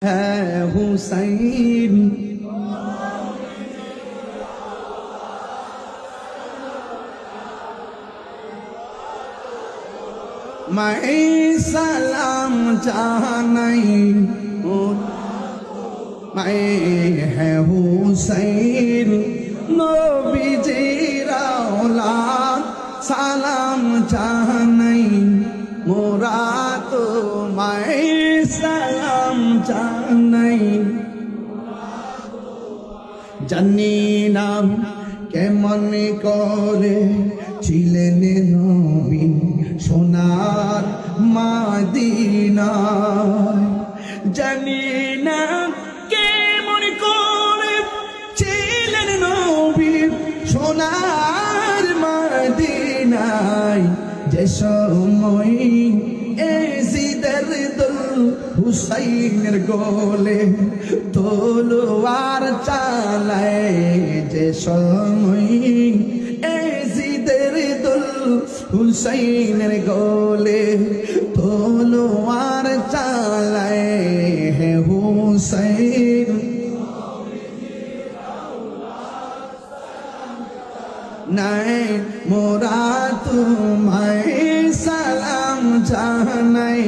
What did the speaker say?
है हुसैन। मैं सलाम जानाई मैं है हुसैन नबीजीर औलाद सलाम जानाई मोरा तो मैं सलाम जानाई জানি না কেমন করে ছিলেন নবী সোনার মদিনায় জানি না কেমন করে ছিলেন নবী সোনার মদিনায় যে সময় এজিদের দুল হুসাইনের গোলে তলোয়ার চালায় যে সময় এজিদের দুল হুসাইনের গোলে তলোয়ার চালায় হে হুসাইন নাই মোরা তোমায় সালাম জানাই